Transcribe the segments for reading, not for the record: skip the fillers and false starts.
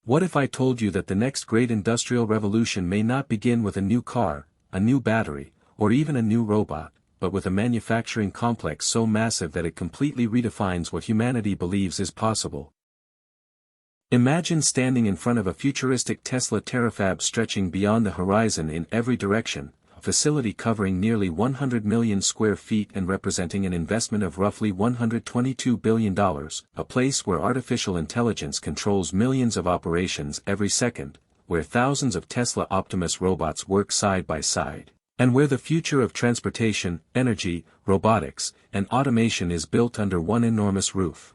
What if I told you that the next great industrial revolution may not begin with a new car, a new battery, or even a new robot, but with a manufacturing complex so massive that it completely redefines what humanity believes is possible? Imagine standing in front of a futuristic Tesla Terafab stretching beyond the horizon in every direction, a facility covering nearly 100 million square feet and representing an investment of roughly $122 billion, a place where artificial intelligence controls millions of operations every second, where thousands of Tesla Optimus robots work side by side, and where the future of transportation, energy, robotics, and automation is built under one enormous roof.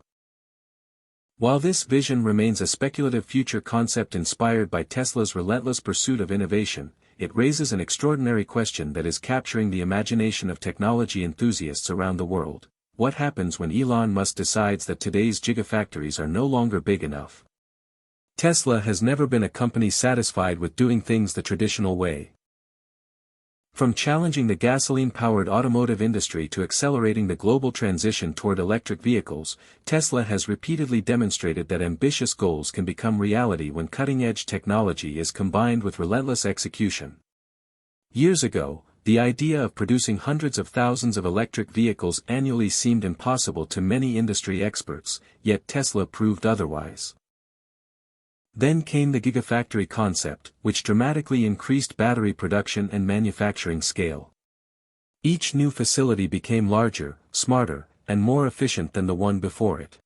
While this vision remains a speculative future concept inspired by Tesla's relentless pursuit of innovation, it raises an extraordinary question that is capturing the imagination of technology enthusiasts around the world. What happens when Elon Musk decides that today's gigafactories are no longer big enough? Tesla has never been a company satisfied with doing things the traditional way. From challenging the gasoline-powered automotive industry to accelerating the global transition toward electric vehicles, Tesla has repeatedly demonstrated that ambitious goals can become reality when cutting-edge technology is combined with relentless execution. Years ago, the idea of producing hundreds of thousands of electric vehicles annually seemed impossible to many industry experts, yet Tesla proved otherwise. Then came the Gigafactory concept, which dramatically increased battery production and manufacturing scale. Each new facility became larger, smarter, and more efficient than the one before it.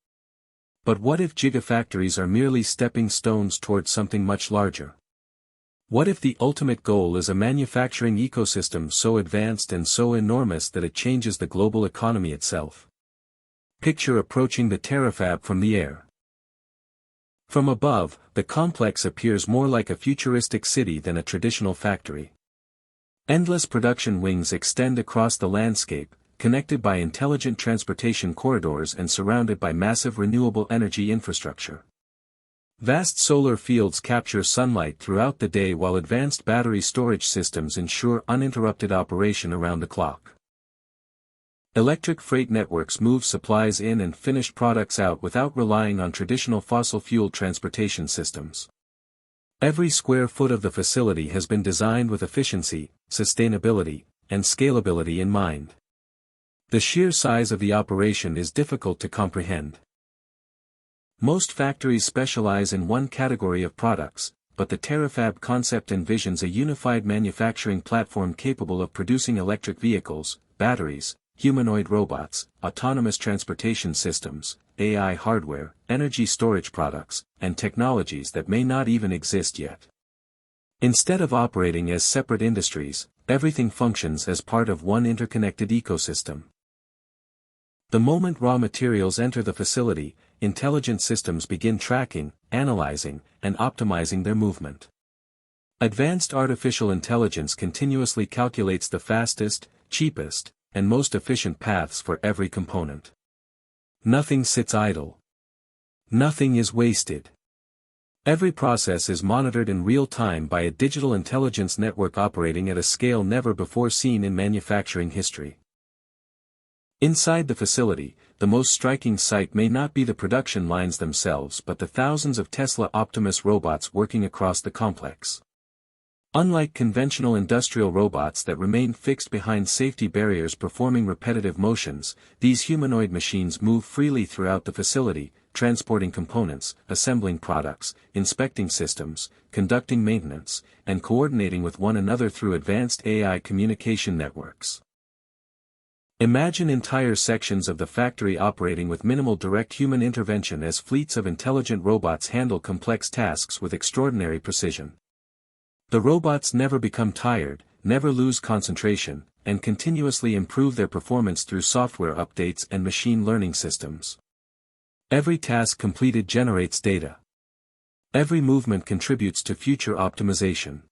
But what if gigafactories are merely stepping stones towards something much larger? What if the ultimate goal is a manufacturing ecosystem so advanced and so enormous that it changes the global economy itself? Picture approaching the Terafab from the air. From above, the complex appears more like a futuristic city than a traditional factory. Endless production wings extend across the landscape, connected by intelligent transportation corridors and surrounded by massive renewable energy infrastructure. Vast solar fields capture sunlight throughout the day while advanced battery storage systems ensure uninterrupted operation around the clock. Electric freight networks move supplies in and finished products out without relying on traditional fossil fuel transportation systems. Every square foot of the facility has been designed with efficiency, sustainability, and scalability in mind. The sheer size of the operation is difficult to comprehend. Most factories specialize in one category of products, but the Terafab concept envisions a unified manufacturing platform capable of producing electric vehicles, batteries, humanoid robots, autonomous transportation systems, AI hardware, energy storage products, and technologies that may not even exist yet. Instead of operating as separate industries, everything functions as part of one interconnected ecosystem. The moment raw materials enter the facility, intelligent systems begin tracking, analyzing, and optimizing their movement. Advanced artificial intelligence continuously calculates the fastest, cheapest, and most efficient paths for every component. Nothing sits idle. Nothing is wasted. Every process is monitored in real time by a digital intelligence network operating at a scale never before seen in manufacturing history. Inside the facility, the most striking sight may not be the production lines themselves but the thousands of Tesla Optimus robots working across the complex. Unlike conventional industrial robots that remain fixed behind safety barriers performing repetitive motions, these humanoid machines move freely throughout the facility, transporting components, assembling products, inspecting systems, conducting maintenance, and coordinating with one another through advanced AI communication networks. Imagine entire sections of the factory operating with minimal direct human intervention as fleets of intelligent robots handle complex tasks with extraordinary precision. The robots never become tired, never lose concentration, and continuously improve their performance through software updates and machine learning systems. Every task completed generates data. Every movement contributes to future optimization.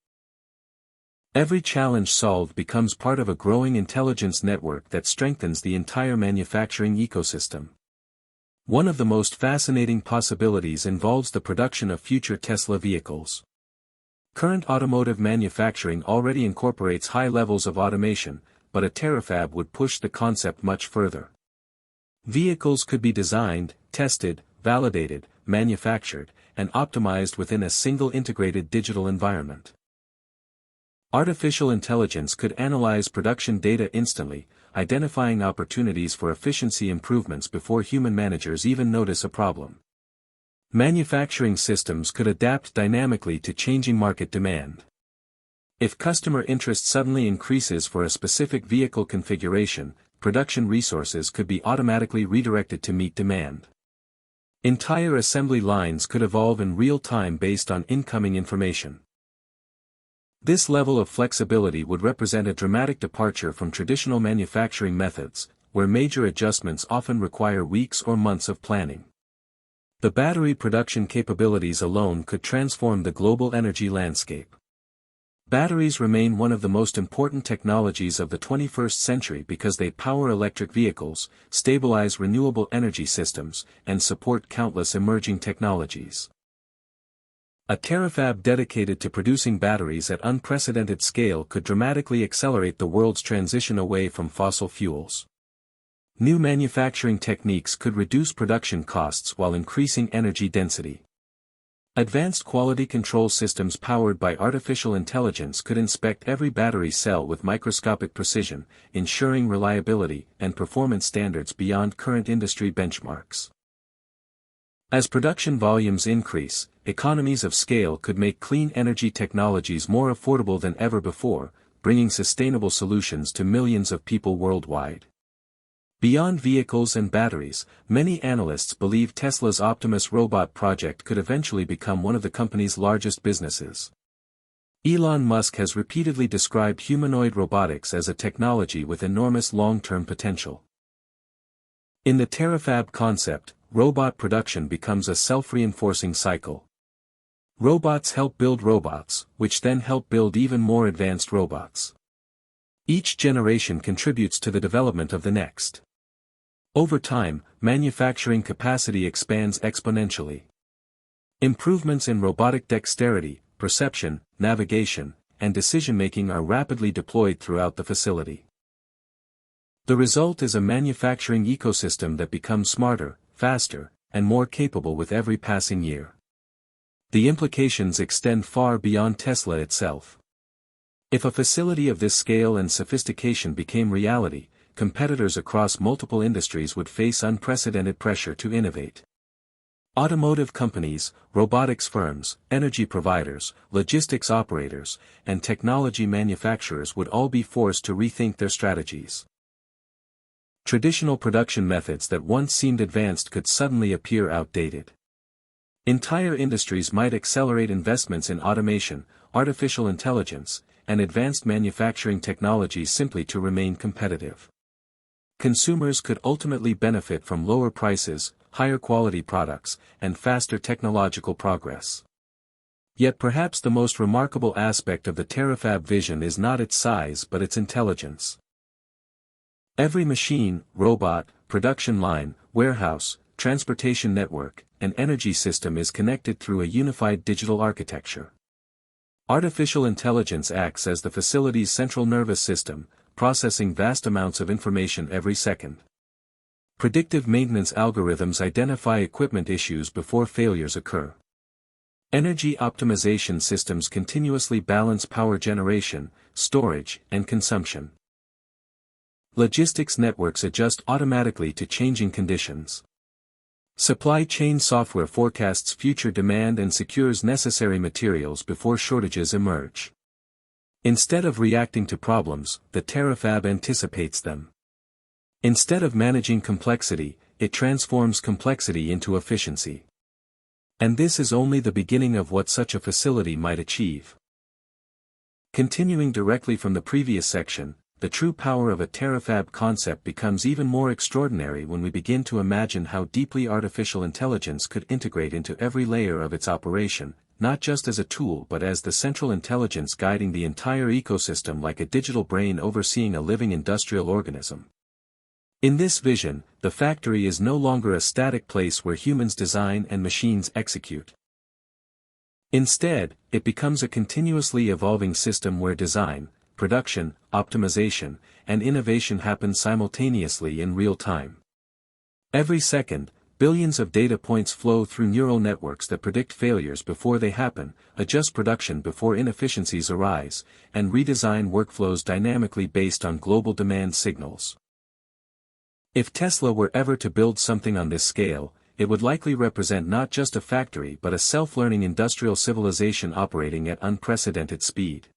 Every challenge solved becomes part of a growing intelligence network that strengthens the entire manufacturing ecosystem. One of the most fascinating possibilities involves the production of future Tesla vehicles. Current automotive manufacturing already incorporates high levels of automation, but a Terafab would push the concept much further. Vehicles could be designed, tested, validated, manufactured, and optimized within a single integrated digital environment. Artificial intelligence could analyze production data instantly, identifying opportunities for efficiency improvements before human managers even notice a problem. Manufacturing systems could adapt dynamically to changing market demand. If customer interest suddenly increases for a specific vehicle configuration, production resources could be automatically redirected to meet demand. Entire assembly lines could evolve in real time based on incoming information. This level of flexibility would represent a dramatic departure from traditional manufacturing methods, where major adjustments often require weeks or months of planning. The battery production capabilities alone could transform the global energy landscape. Batteries remain one of the most important technologies of the 21st century because they power electric vehicles, stabilize renewable energy systems, and support countless emerging technologies. A terafab dedicated to producing batteries at unprecedented scale could dramatically accelerate the world's transition away from fossil fuels. New manufacturing techniques could reduce production costs while increasing energy density. Advanced quality control systems powered by artificial intelligence could inspect every battery cell with microscopic precision, ensuring reliability and performance standards beyond current industry benchmarks. As production volumes increase, economies of scale could make clean energy technologies more affordable than ever before, bringing sustainable solutions to millions of people worldwide. Beyond vehicles and batteries, many analysts believe Tesla's Optimus robot project could eventually become one of the company's largest businesses. Elon Musk has repeatedly described humanoid robotics as a technology with enormous long-term potential. In the Terafab concept, robot production becomes a self-reinforcing cycle. Robots help build robots, which then help build even more advanced robots. Each generation contributes to the development of the next. Over time, manufacturing capacity expands exponentially. Improvements in robotic dexterity, perception, navigation, and decision-making are rapidly deployed throughout the facility. The result is a manufacturing ecosystem that becomes smarter, faster, and more capable with every passing year. The implications extend far beyond Tesla itself. If a facility of this scale and sophistication became reality, competitors across multiple industries would face unprecedented pressure to innovate. Automotive companies, robotics firms, energy providers, logistics operators, and technology manufacturers would all be forced to rethink their strategies. Traditional production methods that once seemed advanced could suddenly appear outdated. Entire industries might accelerate investments in automation, artificial intelligence, and advanced manufacturing technologies simply to remain competitive. Consumers could ultimately benefit from lower prices, higher quality products, and faster technological progress. Yet perhaps the most remarkable aspect of the Terafab vision is not its size but its intelligence. Every machine, robot, production line, warehouse, transportation network, and energy system is connected through a unified digital architecture. Artificial intelligence acts as the facility's central nervous system, processing vast amounts of information every second. Predictive maintenance algorithms identify equipment issues before failures occur. Energy optimization systems continuously balance power generation, storage, and consumption. Logistics networks adjust automatically to changing conditions. Supply chain software forecasts future demand and secures necessary materials before shortages emerge. Instead of reacting to problems, the Terafab anticipates them. Instead of managing complexity, it transforms complexity into efficiency. And this is only the beginning of what such a facility might achieve. Continuing directly from the previous section, the true power of a Terafab concept becomes even more extraordinary when we begin to imagine how deeply artificial intelligence could integrate into every layer of its operation, not just as a tool but as the central intelligence guiding the entire ecosystem, like a digital brain overseeing a living industrial organism. In this vision, the factory is no longer a static place where humans design and machines execute. Instead, it becomes a continuously evolving system where design, production, optimization, and innovation happen simultaneously in real time. Every second, billions of data points flow through neural networks that predict failures before they happen, adjust production before inefficiencies arise, and redesign workflows dynamically based on global demand signals. If Tesla were ever to build something on this scale, it would likely represent not just a factory but a self-learning industrial civilization operating at unprecedented speed.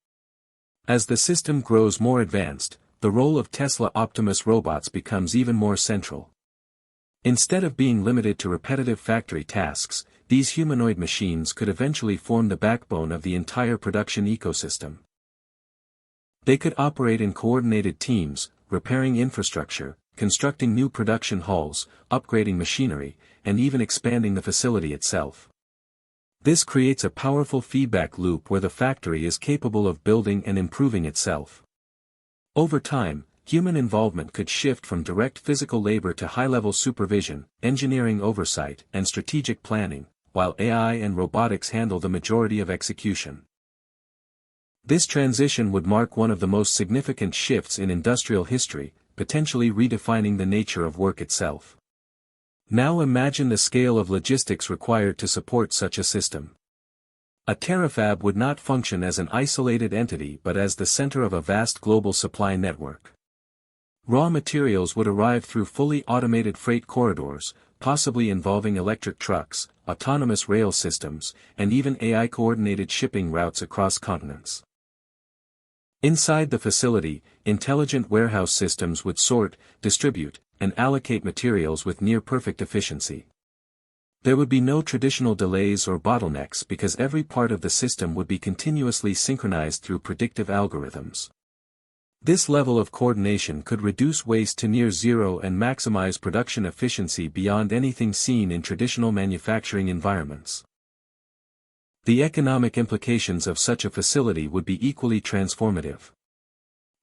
As the system grows more advanced, the role of Tesla Optimus robots becomes even more central. Instead of being limited to repetitive factory tasks, these humanoid machines could eventually form the backbone of the entire production ecosystem. They could operate in coordinated teams, repairing infrastructure, constructing new production halls, upgrading machinery, and even expanding the facility itself. This creates a powerful feedback loop where the factory is capable of building and improving itself. Over time, human involvement could shift from direct physical labor to high-level supervision, engineering oversight, and strategic planning, while AI and robotics handle the majority of execution. This transition would mark one of the most significant shifts in industrial history, potentially redefining the nature of work itself. Now imagine the scale of logistics required to support such a system. A Terafab would not function as an isolated entity but as the center of a vast global supply network. Raw materials would arrive through fully automated freight corridors, possibly involving electric trucks, autonomous rail systems, and even AI-coordinated shipping routes across continents. Inside the facility, intelligent warehouse systems would sort, distribute, and allocate materials with near-perfect efficiency. There would be no traditional delays or bottlenecks because every part of the system would be continuously synchronized through predictive algorithms. This level of coordination could reduce waste to near zero and maximize production efficiency beyond anything seen in traditional manufacturing environments. The economic implications of such a facility would be equally transformative.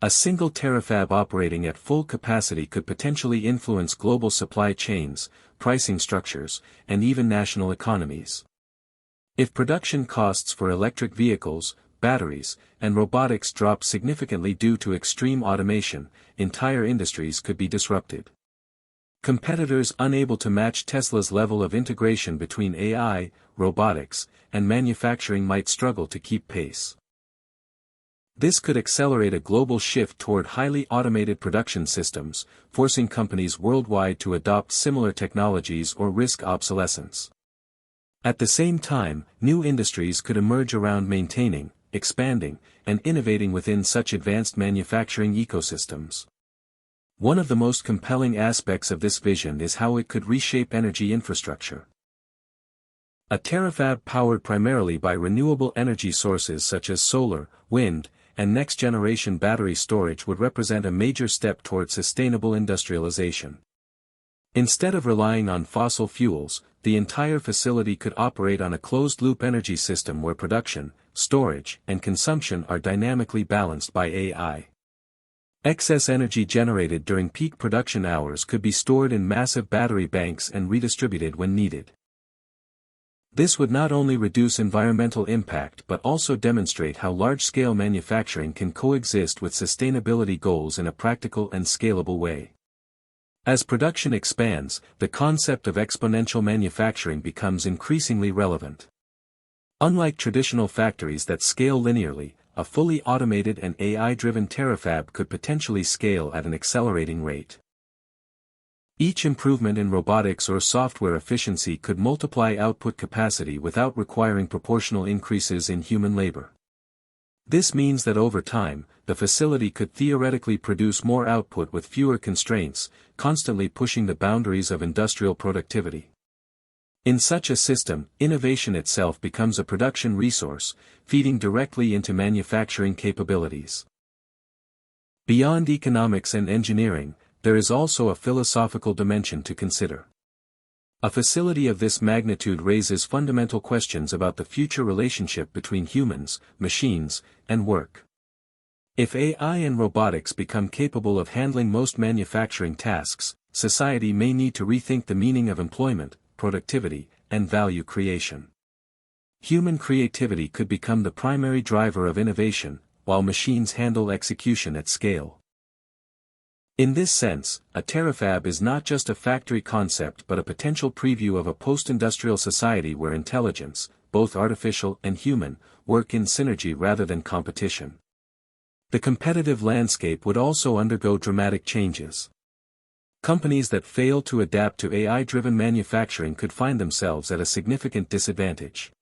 A single terafab operating at full capacity could potentially influence global supply chains, pricing structures, and even national economies. If production costs for electric vehicles, batteries, and robotics drop significantly due to extreme automation, entire industries could be disrupted. Competitors unable to match Tesla's level of integration between AI, robotics, and manufacturing might struggle to keep pace. This could accelerate a global shift toward highly automated production systems, forcing companies worldwide to adopt similar technologies or risk obsolescence. At the same time, new industries could emerge around maintaining, expanding, and innovating within such advanced manufacturing ecosystems. One of the most compelling aspects of this vision is how it could reshape energy infrastructure. A terafab powered primarily by renewable energy sources such as solar, wind, and next-generation battery storage would represent a major step toward sustainable industrialization. Instead of relying on fossil fuels, the entire facility could operate on a closed-loop energy system where production, storage, and consumption are dynamically balanced by AI. Excess energy generated during peak production hours could be stored in massive battery banks and redistributed when needed. This would not only reduce environmental impact but also demonstrate how large-scale manufacturing can coexist with sustainability goals in a practical and scalable way. As production expands, the concept of exponential manufacturing becomes increasingly relevant. Unlike traditional factories that scale linearly, a fully automated and AI-driven terafab could potentially scale at an accelerating rate. Each improvement in robotics or software efficiency could multiply output capacity without requiring proportional increases in human labor. This means that over time, the facility could theoretically produce more output with fewer constraints, constantly pushing the boundaries of industrial productivity. In such a system, innovation itself becomes a production resource, feeding directly into manufacturing capabilities. Beyond economics and engineering, there is also a philosophical dimension to consider. A facility of this magnitude raises fundamental questions about the future relationship between humans, machines, and work. If AI and robotics become capable of handling most manufacturing tasks, society may need to rethink the meaning of employment, productivity, and value creation. Human creativity could become the primary driver of innovation, while machines handle execution at scale. In this sense, a terafab is not just a factory concept but a potential preview of a post-industrial society where intelligence, both artificial and human, work in synergy rather than competition. The competitive landscape would also undergo dramatic changes. Companies that fail to adapt to AI-driven manufacturing could find themselves at a significant disadvantage.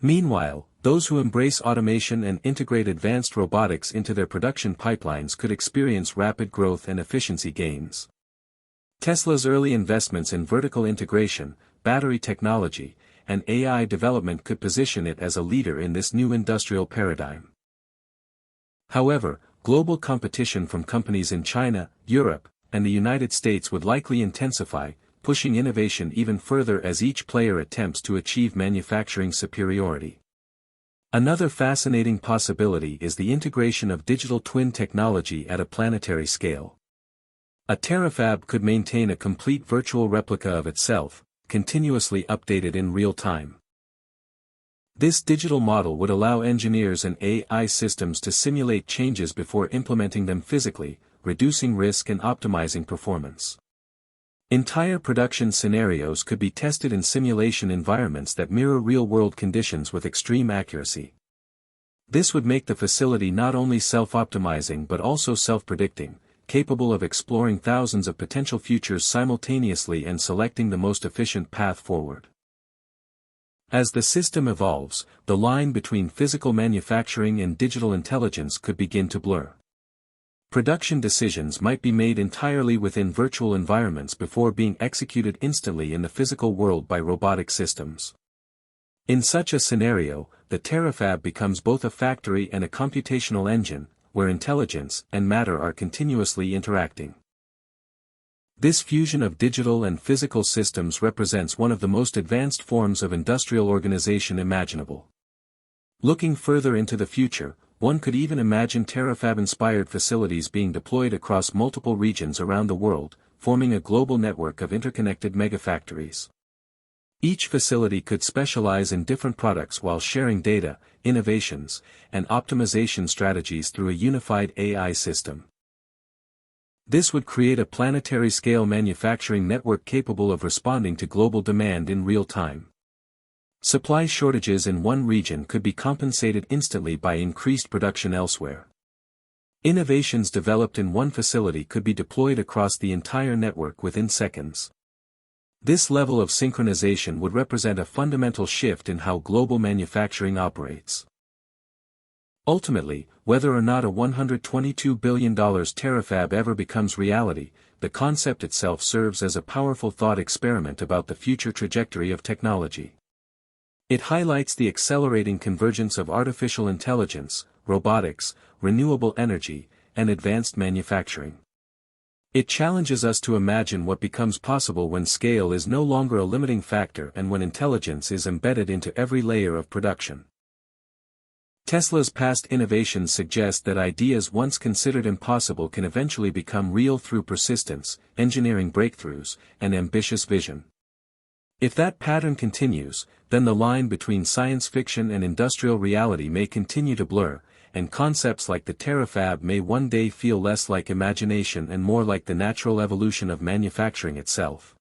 Meanwhile, those who embrace automation and integrate advanced robotics into their production pipelines could experience rapid growth and efficiency gains. Tesla's early investments in vertical integration, battery technology, and AI development could position it as a leader in this new industrial paradigm. However, global competition from companies in China, Europe, and the United States would likely intensify, pushing innovation even further as each player attempts to achieve manufacturing superiority. Another fascinating possibility is the integration of digital twin technology at a planetary scale. A terafab could maintain a complete virtual replica of itself, continuously updated in real time. This digital model would allow engineers and AI systems to simulate changes before implementing them physically, reducing risk and optimizing performance. Entire production scenarios could be tested in simulation environments that mirror real-world conditions with extreme accuracy. This would make the facility not only self-optimizing but also self-predicting, capable of exploring thousands of potential futures simultaneously and selecting the most efficient path forward. As the system evolves, the line between physical manufacturing and digital intelligence could begin to blur. Production decisions might be made entirely within virtual environments before being executed instantly in the physical world by robotic systems. In such a scenario, the terafab becomes both a factory and a computational engine, where intelligence and matter are continuously interacting. This fusion of digital and physical systems represents one of the most advanced forms of industrial organization imaginable. Looking further into the future, one could even imagine terafab-inspired facilities being deployed across multiple regions around the world, forming a global network of interconnected megafactories. Each facility could specialize in different products while sharing data, innovations, and optimization strategies through a unified AI system. This would create a planetary-scale manufacturing network capable of responding to global demand in real time. Supply shortages in one region could be compensated instantly by increased production elsewhere. Innovations developed in one facility could be deployed across the entire network within seconds. This level of synchronization would represent a fundamental shift in how global manufacturing operates. Ultimately, whether or not a $122 billion terafab ever becomes reality, the concept itself serves as a powerful thought experiment about the future trajectory of technology. It highlights the accelerating convergence of artificial intelligence, robotics, renewable energy, and advanced manufacturing. It challenges us to imagine what becomes possible when scale is no longer a limiting factor and when intelligence is embedded into every layer of production. Tesla's past innovations suggest that ideas once considered impossible can eventually become real through persistence, engineering breakthroughs, and ambitious vision. If that pattern continues, then the line between science fiction and industrial reality may continue to blur, and concepts like the terafab may one day feel less like imagination and more like the natural evolution of manufacturing itself.